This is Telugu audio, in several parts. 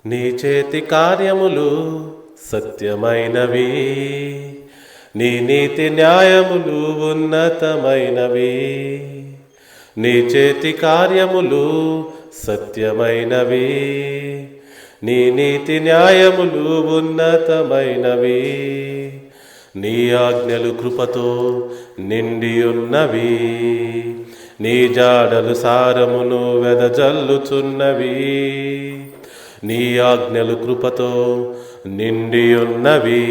నీ చేతి కార్యములు సత్యమైనవి, నీ నీతి న్యాయములు ఉన్నతమైనవి. నీ చేతి కార్యములు సత్యమైనవి, నీ నీతి న్యాయములు ఉన్నతమైనవి. నీ ఆజ్ఞలు కృపతో నిండి ఉన్నవి, నీ జాడలు సారమును వెదజల్లుచున్నవి. నీ ఆజ్ఞలు కృపతో నిండి ఉన్నవి,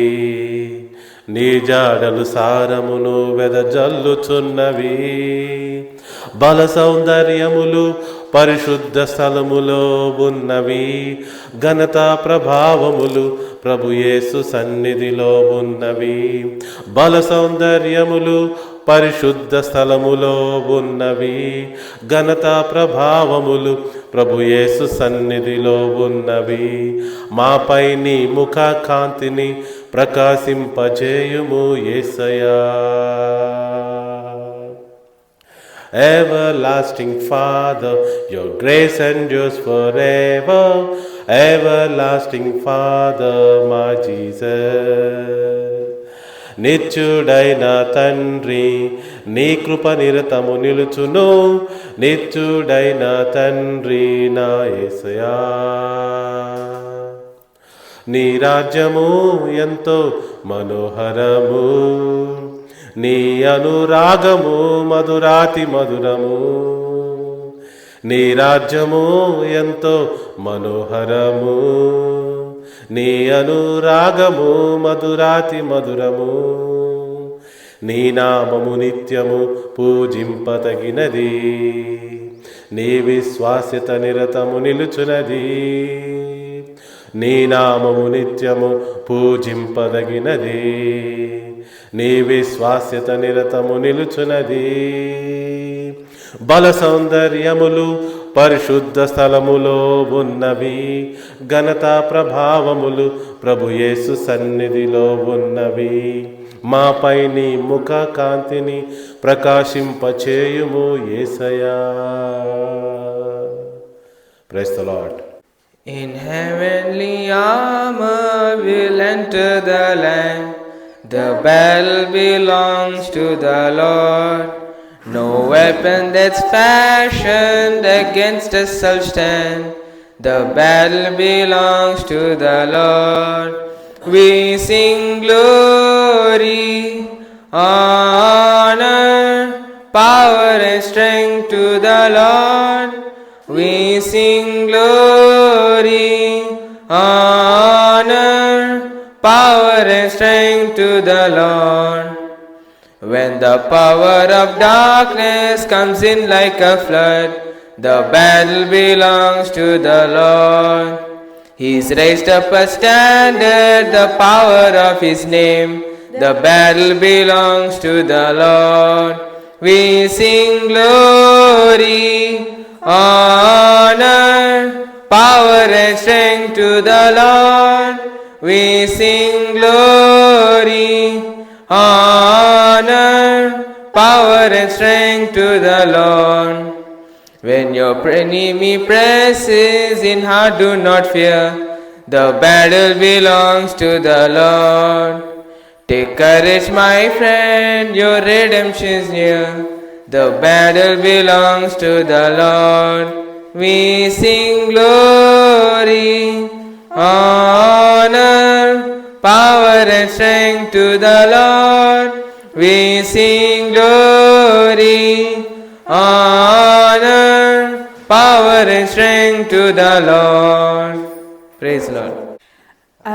నీ జాడలు సారమును వెదజల్లుచున్నవి. బల సౌందర్యములు పరిశుద్ధ స్థలములో ఉన్నవి, ఘనత ప్రభావములు ప్రభు యేసు సన్నిధిలో ఉన్నవి. బల సౌందర్యములు పరిశుద్ధ స్థలములో ఉన్నవి, ఘనత ప్రభావములు ప్రభు యేసు సన్నిధిలో ఉన్నవి. మాపై నీ ముఖ కాంతిని ప్రకాశింపజేయుము యేసయ్యా. Everlasting Father, your grace endures forever. Everlasting Father, my Jesus. నిత్యుడైన తండ్రి, నీ కృప నిరతము నిలుచును. నిత్యుడైన తండ్రి నా యేసయ్యా. నీ రాజ్యము ఎంతో మనోహరము, నీ అనురాగము మధురాతి మధురము. నీ రాజ్యము ఎంతో మనోహరము, నీ అనురాగము మధురాతి మధురము. నీ నామము నిత్యము పూజింపతగినది, నీ విశ్వాస్యత నిరతము నిలుచునది. నీ నామము నిత్యము పూజింపదగినది, నీ విశ్వాస్యత నిరతము నిలుచునది. బల సౌందర్యములు పరిశుద్ధ స్థలములో ఉన్నవి, ఘనత ప్రభావములు ప్రభు యేసు సన్నిధిలో ఉన్నవి. మాపై నీ ముఖ కాంతిని ప్రకాశింపచేయుము యేసయ్యా. Praise the lord. In heavenly armor we'll enter the land. The battle belongs to the Lord. No weapon that's fashioned against us shall stand. The battle belongs to the Lord. We sing glory, honor, power and strength to the Lord. We sing glory, honor, power and strength to the Lord. When the power of darkness comes in like a flood, the battle belongs to the Lord. He's raised up a standard, the power of his name. The battle belongs to the Lord. We sing glory, honor, power and strength to the Lord. We sing glory, honor, power and strength to the Lord. When your enemy presses in heart, do not fear. The battle belongs to the Lord. Take courage, my friend, your redemption's near. The battle belongs to the Lord. We sing glory, honor, power and strength to the Lord. We sing glory, honor, power and strength to the Lord. Praise the Lord.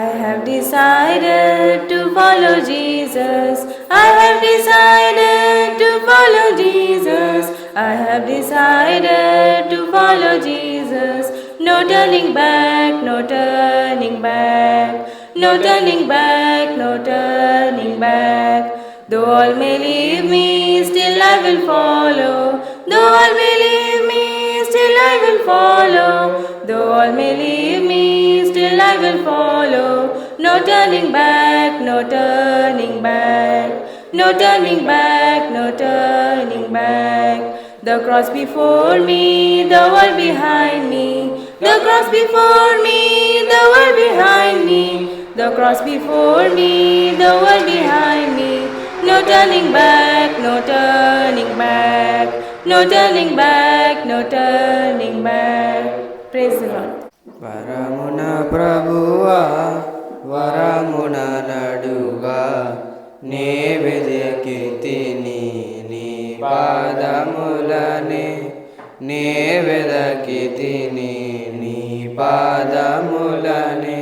I have decided to follow Jesus. I have decided to follow Jesus. I have decided to follow Jesus. No turning back, no turning back. No turning back, no turning back. Though all may leave me, still I will follow. Though all may leave me, still I will follow. Though all may leave me, still I will follow. No turning back, no turning back. No turning back, no turning back. The cross before me, the world behind me. The cross before me, The cross before me, the world behind me. No turning back, no turning back, no turning back, no turning back. Praise the Lord. వరమున ప్రభువా వరమున నడుగా నే వెదకితిని నీ పాదములనే నే వెదకితిని నీ పాదములనే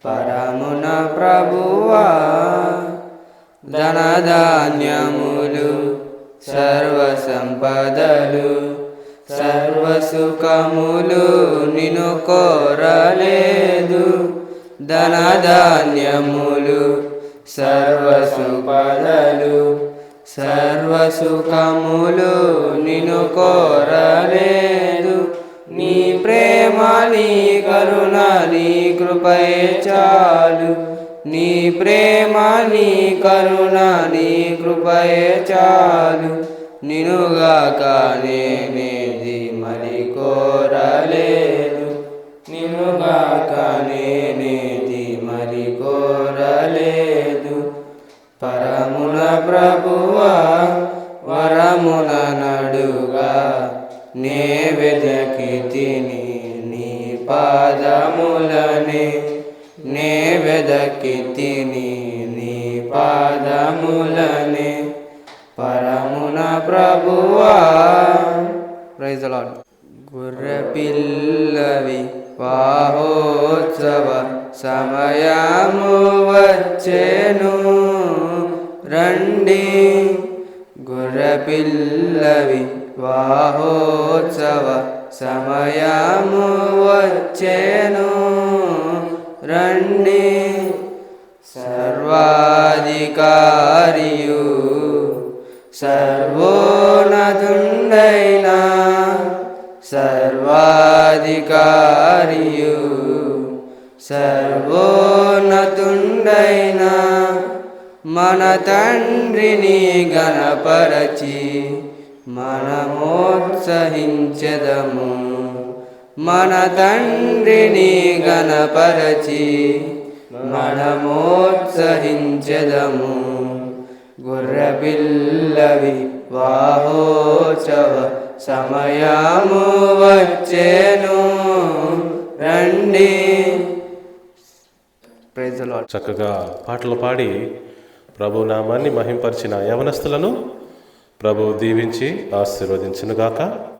పరమున ప్రభువా ధనధాన్యములు సర్వ సంపదలు సర్వసుఖములు నిన్ను కోరలేదు ధనధాన్యములు సర్వసుపదలు సర్వసుఖములు నిన్ను కోరలేదు నీ ప్రేమ నీ కరుణ నీ కృపయే చాలు నీ ప్రేమ నీ కరుణ నీ కృపయే చాలు నినుగాక నేనేది మరి కోరలేదు నినుగాక నేనేది మరి కోరలేదు పరమున ప్రభువా వరమున నడుగా నే వెదకితిని నీ పాదములనే నే వెదకితిని నీ పాదములనే పరమున ప్రభువా. Praise the Lord. గొర్రె పిల్లవి వాహోత్సవ సమయము వచ్చెను రండి గొర్రె పిల్లవి వాహోత్సవ సమయము వచ్చెను రండి సర్వాధికారియు సర్వోన్నతుండైన సర్వాధికారియు సర్వోన్నతుండైన మన తండ్రిని గణపరచి మనమోత్సహించెదము మన తండ్రిని గణపరచి మనమోత్సహించెదము గొర్రెపిల్లవి వాహోత్సవ సమయము వచ్చెను రండి. Praise the Lord. చక్కగా పాటలు పాడి ప్రభు నామాన్ని మహింపరిచిన యవనస్తులను ప్రభు దీవించి ఆశీర్వదించునుగాక.